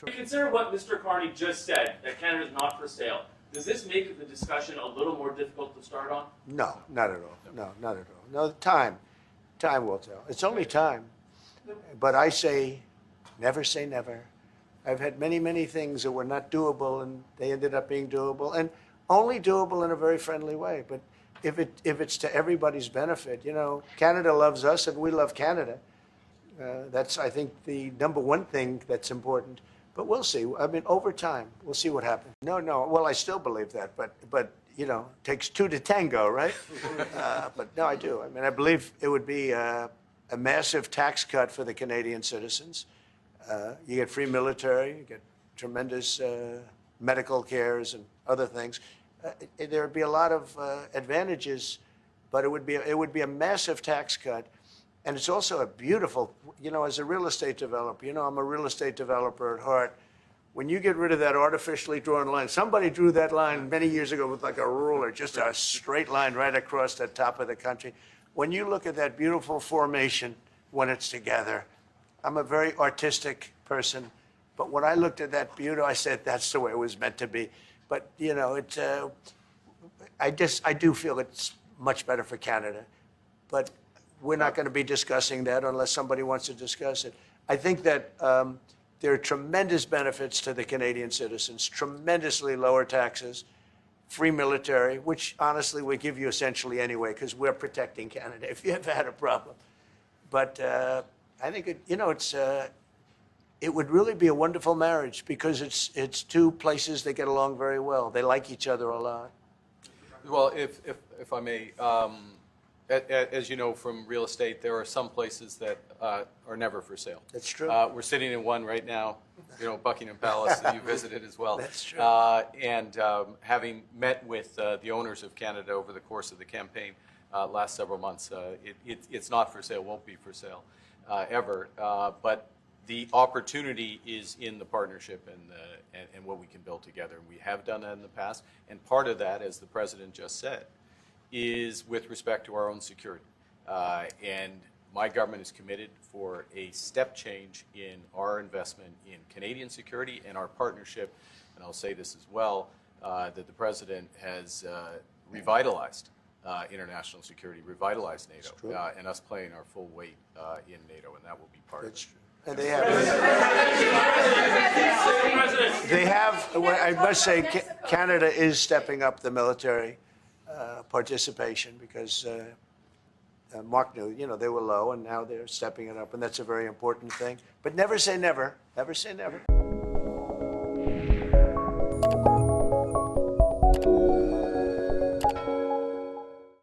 Consider what Mr. Carney just said, that Canada is not for sale. Does this make the discussion a little more difficult to start on? No, not at all. No, not at all. No, time will tell. It's only time. But I say never. I've had many things that were not doable, and they ended up being doable, and only doable in a very friendly way. But if it's to everybody's benefit, you know, Canada loves us and we love Canada. That's, I think, the number one thing that's important. But we'll see. I mean, over time, we'll see what happens. No. Well, I still believe that, but you know, it takes two to tango, right? But no, I do. I mean, I believe it would be a massive tax cut for the Canadian citizens. You get free military, you get tremendous medical cares and other things. There would be a lot of advantages, but it would be a massive tax cut. And it's also a beautiful, you know, as a real estate developer, you know, I'm a real estate developer at heart. When you get rid of that artificially drawn line, somebody drew that line many years ago with like a ruler, just a straight line right across the top of the country. When you look at that beautiful formation when it's together, I'm a very artistic person, but when I looked at that beauty, I said, that's the way it was meant to be. But, you know, I do feel it's much better for Canada. But we're not going to be discussing that unless somebody wants to discuss it. I think that there are tremendous benefits to the Canadian citizens, tremendously lower taxes, free military, which honestly we give you essentially anyway because we're protecting Canada if you ever had a problem. But I think it would really be a wonderful marriage because it's two places that get along very well. They like each other a lot. Well, if I may, as you know from real estate, there are some places that are never for sale. That's true. We're sitting in one right now, you know, Buckingham Palace that you visited as well. That's true. And having met with the owners of Canada over the course of the campaign last several months, it's not for sale, won't be for sale ever. But the opportunity is in the partnership and what we can build together. And we have done that in the past. And part of that, as the President just said, is with respect to our own security. And my government is committed for a step change in our investment in Canadian security and our partnership, and I'll say this as well, that the President has revitalized international security, revitalized NATO, and us playing our full weight in NATO, and that will be part of it. That's true. And they have, I must say, Canada is stepping up the military participation because Mark knew, you know, they were low and now they're stepping it up, and that's a very important thing. But never say never. Never say never.